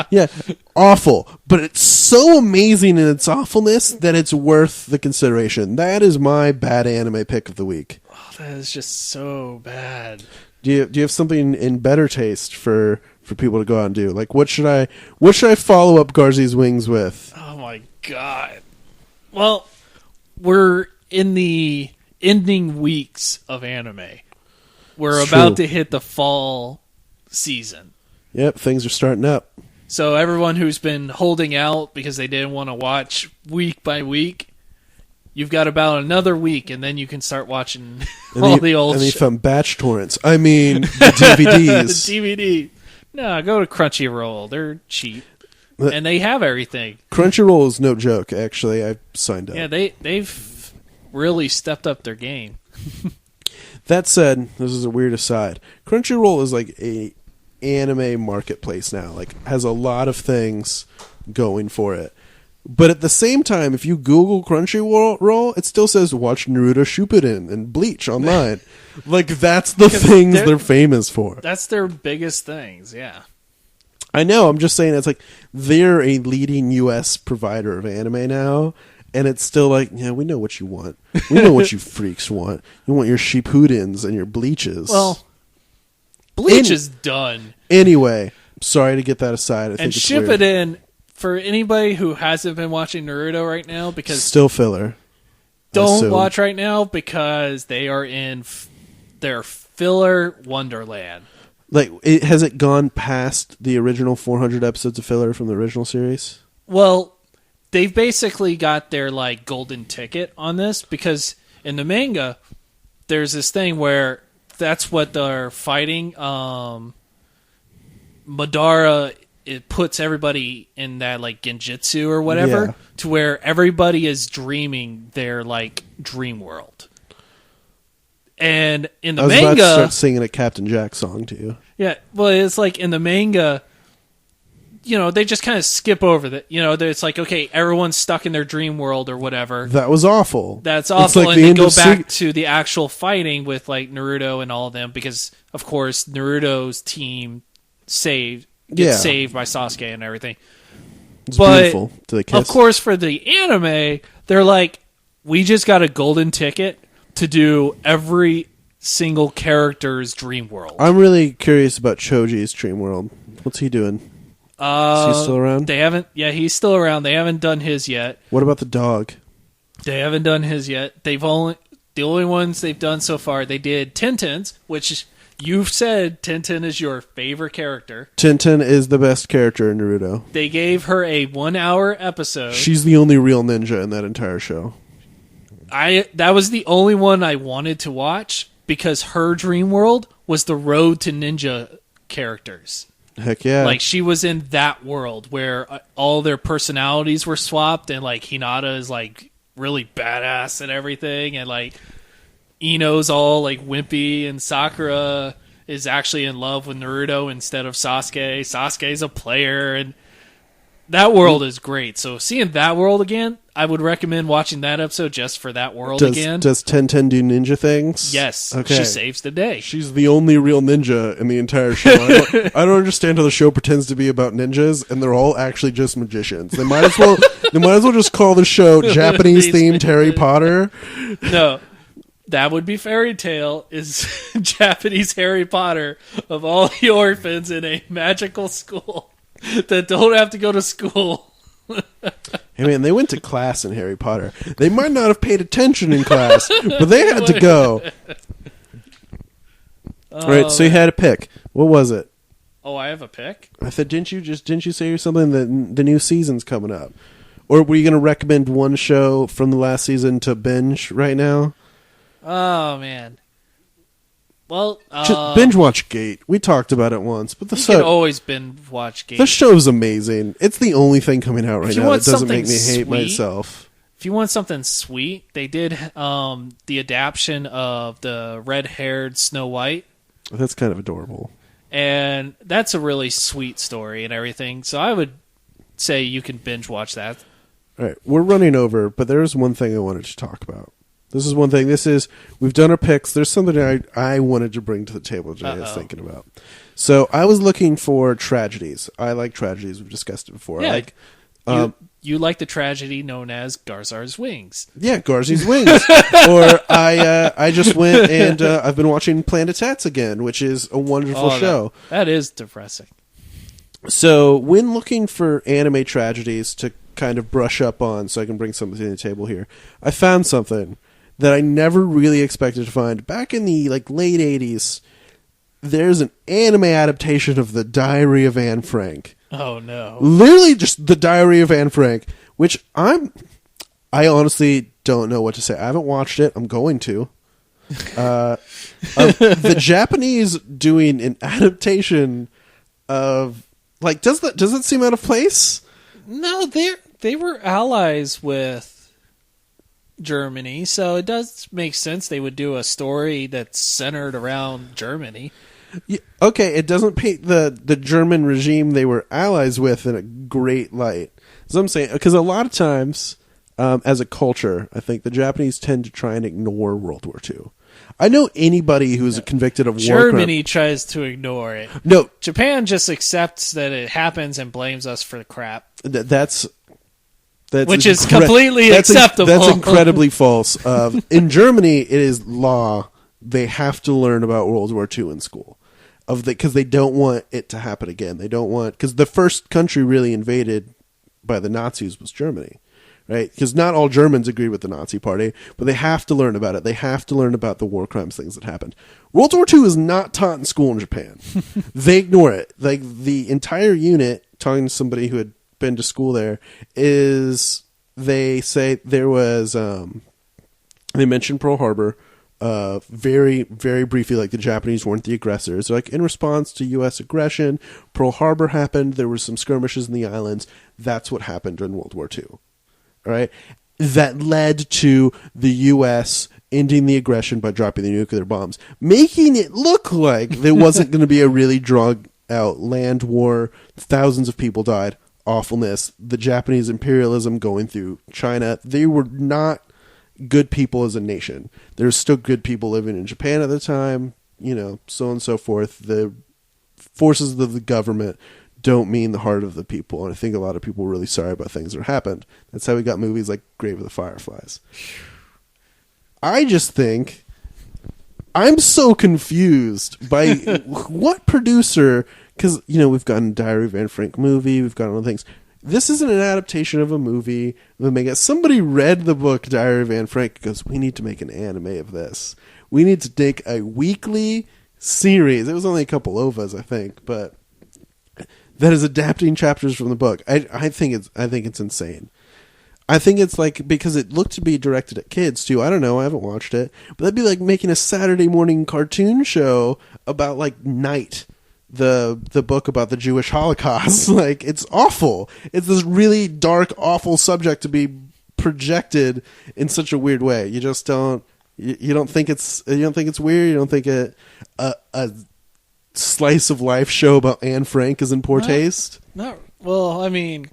[SPEAKER 1] Yeah, awful. But it's so amazing in its awfulness that it's worth the consideration. That is my bad anime pick of the week.
[SPEAKER 2] Oh, that is just so bad.
[SPEAKER 1] Do you have something in better taste for people to go out and do? Like, what should I follow up Garzy's Wings with?
[SPEAKER 2] Oh, my God. Well, we're in the ending weeks of anime. We're about to hit the fall season.
[SPEAKER 1] Yep, things are starting up.
[SPEAKER 2] So everyone who's been holding out because they didn't want to watch week by week, you've got about another week, and then you can start watching the old
[SPEAKER 1] shit. And they found batch torrents. I mean, the DVDs.
[SPEAKER 2] The DVD. No, go to Crunchyroll. They're cheap. And they have everything.
[SPEAKER 1] Crunchyroll is no joke, actually. I signed up.
[SPEAKER 2] Yeah, they've really stepped up their game.
[SPEAKER 1] That said, this is a weird aside. Crunchyroll is like a anime marketplace now. Like, has a lot lot going for it. But at the same time, if you Google Crunchyroll, it still says watch Naruto Shippuden and Bleach online. Like, that's the things they're famous for.
[SPEAKER 2] That's their biggest things, yeah.
[SPEAKER 1] I know. I'm just saying it's like they're a leading U.S. provider of anime now, and it's still like, yeah, we know what you want. We know what you freaks want. You want your Shippudens and your Bleaches.
[SPEAKER 2] Well, Bleach is done.
[SPEAKER 1] Anyway, sorry to get that aside. I think
[SPEAKER 2] and
[SPEAKER 1] it's
[SPEAKER 2] ship
[SPEAKER 1] weird.
[SPEAKER 2] it in for anybody who hasn't been watching Naruto right now, because
[SPEAKER 1] Still filler.
[SPEAKER 2] don't watch right now because they are in their filler wonderland.
[SPEAKER 1] Like, has it gone past the original 400 episodes of filler from the original series?
[SPEAKER 2] Well, they've basically got their like golden ticket on this, because in the manga, there's this thing where that's what they're fighting. Madara, it puts everybody in that like genjutsu or whatever, to where everybody is dreaming their like dream world. And in the
[SPEAKER 1] I was
[SPEAKER 2] manga,
[SPEAKER 1] about to start singing a Captain Jack song to you.
[SPEAKER 2] Yeah, well, it's like in the manga, you know, they just kind of skip over that. You know, it's like, okay, everyone's stuck in their dream world or whatever.
[SPEAKER 1] That was awful.
[SPEAKER 2] That's awful,
[SPEAKER 1] like
[SPEAKER 2] and
[SPEAKER 1] the
[SPEAKER 2] they go
[SPEAKER 1] end of
[SPEAKER 2] back to the actual fighting with like Naruto and all of them, because of course Naruto's team gets saved by Sasuke and everything.
[SPEAKER 1] It's
[SPEAKER 2] but
[SPEAKER 1] beautiful. Do they kiss?
[SPEAKER 2] of course, for the anime, they're like, we just got a golden ticket to do every single character's dream world.
[SPEAKER 1] I'm really curious about Choji's dream world. What's he doing? Is he still around?
[SPEAKER 2] They haven't. Yeah, he's still around. They haven't done his yet.
[SPEAKER 1] What about the dog?
[SPEAKER 2] They haven't done his yet. The only ones they've done so far. They did Tintin's, which you've said Tintin is your favorite character.
[SPEAKER 1] Tintin is the best character in Naruto.
[SPEAKER 2] They gave her a 1-hour episode.
[SPEAKER 1] She's the only real ninja in that entire show.
[SPEAKER 2] That was the only one I wanted to watch, because her dream world was the Road to Ninja characters.
[SPEAKER 1] Heck yeah.
[SPEAKER 2] Like, she was in that world where all their personalities were swapped, and like Hinata is like really badass and everything, and like Ino's all like wimpy, and Sakura is actually in love with Naruto instead of Sasuke. Sasuke's a player, and that world is great. So seeing that world again, I would recommend watching that episode just for that world again.
[SPEAKER 1] Does Tenten do ninja things?
[SPEAKER 2] Yes.
[SPEAKER 1] Okay.
[SPEAKER 2] She saves the day.
[SPEAKER 1] She's the only real ninja in the entire show. I don't understand how the show pretends to be about ninjas, and they're all actually just magicians. They might as well just call the show Japanese themed Harry Potter.
[SPEAKER 2] No. That would be Fairy Tail, is Japanese Harry Potter of all the orphans in a magical school that don't have to go to school.
[SPEAKER 1] Hey man, they went to class in Harry Potter. They might not have paid attention in class, but they had to go. Right, so you had a pick. What was it?
[SPEAKER 2] Oh, I have a pick?
[SPEAKER 1] I thought, didn't you say something that the new season's coming up? Or were you going to recommend one show from the last season to binge right now?
[SPEAKER 2] Oh man. Well,
[SPEAKER 1] just binge watch Gate. We talked about it once, but
[SPEAKER 2] you can always binge watch Gate.
[SPEAKER 1] The show's amazing. It's the only thing coming out right now that doesn't make me hate
[SPEAKER 2] sweet,
[SPEAKER 1] myself.
[SPEAKER 2] If you want something sweet, they did the adaptation of the red-haired Snow White.
[SPEAKER 1] That's kind of adorable.
[SPEAKER 2] And that's a really sweet story and everything. So I would say you can binge watch that.
[SPEAKER 1] All right, we're running over, but there's one thing I wanted to talk about. This is one thing. We've done our picks. There's something I wanted to bring to the table that I was thinking about. So I was looking for tragedies. I like tragedies. We've discussed it before.
[SPEAKER 2] Yeah. You like the tragedy known as Garzar's Wings.
[SPEAKER 1] Yeah, Garzy's Wings. Or I just went and I've been watching Planet Tats again, which is a wonderful show.
[SPEAKER 2] That is depressing.
[SPEAKER 1] So when looking for anime tragedies to kind of brush up on so I can bring something to the table here, I found something that I never really expected to find. Back in the late 80s, there's an anime adaptation of The Diary of Anne Frank.
[SPEAKER 2] Oh no.
[SPEAKER 1] Literally just The Diary of Anne Frank, which I honestly don't know what to say. I haven't watched it. I'm going to. The Japanese doing an adaptation of does it seem out of place?
[SPEAKER 2] No, they were allies with Germany, so it does make sense they would do a story that's centered around Germany.
[SPEAKER 1] Yeah, okay, it doesn't paint the German regime they were allies with in a great light. So I'm saying, because a lot of times, as a culture, I think the Japanese tend to try and ignore World War II. I know anybody who's convicted of war
[SPEAKER 2] Germany tries to ignore it.
[SPEAKER 1] No.
[SPEAKER 2] Japan just accepts that it happens and blames us for the crap.
[SPEAKER 1] That's
[SPEAKER 2] which is completely acceptable.
[SPEAKER 1] That's incredibly false. In Germany, it is law. They have to learn about World War II in school, because they don't want it to happen again. They don't want, because the first country really invaded by the Nazis was Germany, right? Because not all Germans agree with the Nazi Party, but they have to learn about it. They have to learn about the war crimes, things that happened. World War II is not taught in school in Japan. They ignore it. Like the entire unit, talking to somebody who had been to school there, is they say there was they mentioned Pearl Harbor very, very briefly, like the Japanese weren't the aggressors. Like in response to U.S. aggression, Pearl Harbor happened. There were some skirmishes in the islands. That's what happened during World War II. All right, that led to the U.S. ending the aggression by dropping the nuclear bombs, making it look like there wasn't going to be a really drawn out land war. Thousands of people died. Awfulness. The Japanese imperialism going through China. They were not good people as a nation. There's still good people living in Japan at the time, so on and so forth. The forces of the government don't mean the heart of the people, and I think a lot of people were really sorry about things that happened. That's how we got movies like Grave of the Fireflies. I just think I'm so confused by what producer, because we've gotten Diary of Anne Frank movie, we've got other things. This isn't an adaptation of a movie. Somebody read the book Diary of Anne Frank and goes, we need to make an anime of this. We need to make a weekly series. It was only a couple OVAs, I think, but that is adapting chapters from the book. I think it's insane. I think it's like, because it looked to be directed at kids too. I don't know. I haven't watched it, but that'd be like making a Saturday morning cartoon show about like Night, the book about the Jewish Holocaust. Like, it's awful. It's this really dark, awful subject to be projected in such a weird way. You just don't. You don't think it's weird. You don't think a slice of life show about Anne Frank is in poor taste.
[SPEAKER 2] Well, I mean,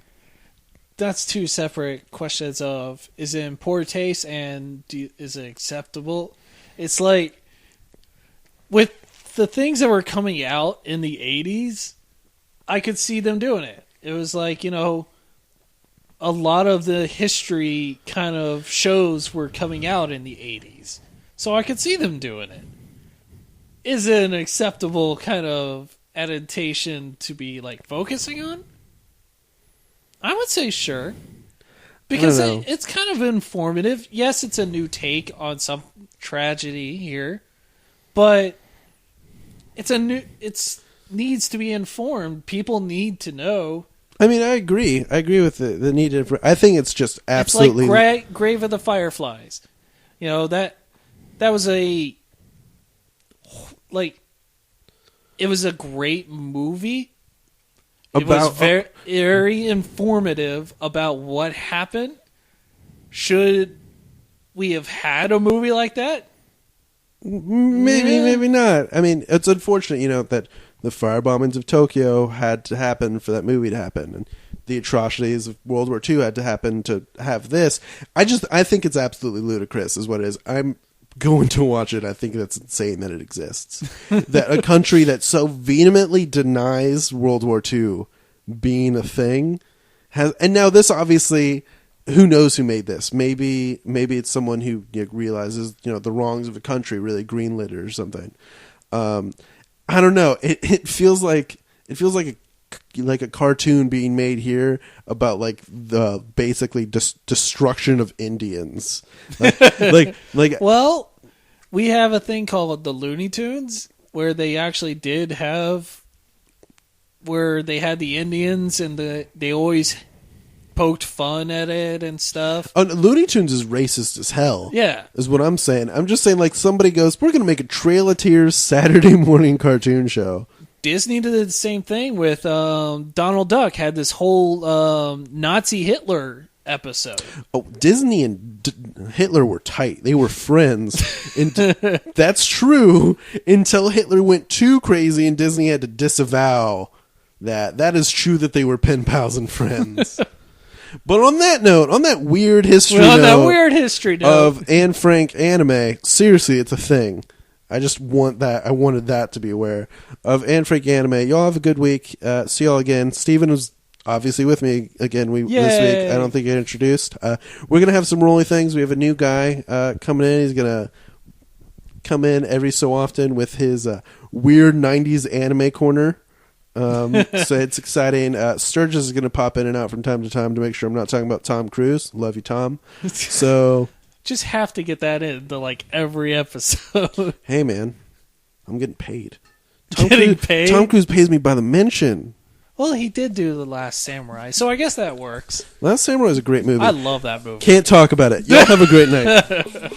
[SPEAKER 2] that's two separate questions of, is it in poor taste and is it acceptable? It's like, with the things that were coming out in the 80s, I could see them doing it. It was like, a lot of the history kind of shows were coming out in the 80s. So I could see them doing it. Is it an acceptable kind of adaptation to be like focusing on? I would say sure. Because it's kind of informative. Yes, it's a new take on some tragedy here, but it needs to be informed. People need to know.
[SPEAKER 1] I mean, I agree. I agree with the need to. I think it's just absolutely.
[SPEAKER 2] It's like Grave of the Fireflies. That was it was a great movie. It was very, very informative about what happened. Should we have had a movie like that?
[SPEAKER 1] Maybe not. I mean, it's unfortunate, that the fire bombings of Tokyo had to happen for that movie to happen, and the atrocities of World War II had to happen to have this. I think it's absolutely ludicrous, is what it is. I'm going to watch it. I think that's insane that it exists. That a country that so vehemently denies World War II being a thing has, and now this obviously, who knows who made this? Maybe it's someone who realizes the wrongs of a country, really greenlit it or something. I don't know. It feels like a cartoon being made here about like the basically destruction of Indians.
[SPEAKER 2] Well, we have a thing called the Looney Tunes where they actually did have, where they had the Indians and they always poked fun at it and stuff.
[SPEAKER 1] Looney Tunes is racist as hell.
[SPEAKER 2] Yeah.
[SPEAKER 1] Is what I'm saying. I'm just saying, like, somebody goes, we're going to make a Trail of Tears Saturday morning cartoon show.
[SPEAKER 2] Disney did the same thing with Donald Duck, had this whole Nazi Hitler episode.
[SPEAKER 1] Oh, Disney and Hitler were tight. They were friends. And that's true until Hitler went too crazy and Disney had to disavow that. That is true that they were pen pals and friends. But on that weird history
[SPEAKER 2] note
[SPEAKER 1] of Anne Frank anime, seriously, it's a thing. I just want that. I wanted that to be aware of Anne Frank anime. Y'all have a good week. See y'all again. Steven was obviously with me again this week. I don't think I introduced. We're gonna have some rolling things. We have a new guy coming in. He's gonna come in every so often with his weird 90s anime corner. So it's exciting. Sturgis is going to pop in and out from time to time to make sure I'm not talking about Tom Cruise. Love you, Tom. So
[SPEAKER 2] just have to get that into like every episode.
[SPEAKER 1] Hey, man, I'm getting paid.
[SPEAKER 2] Paid?
[SPEAKER 1] Tom Cruise pays me by the mention.
[SPEAKER 2] Well, he did do The Last Samurai, so I guess that works.
[SPEAKER 1] Last Samurai is a great movie.
[SPEAKER 2] I love that movie.
[SPEAKER 1] Can't talk about it. Y'all have a great night.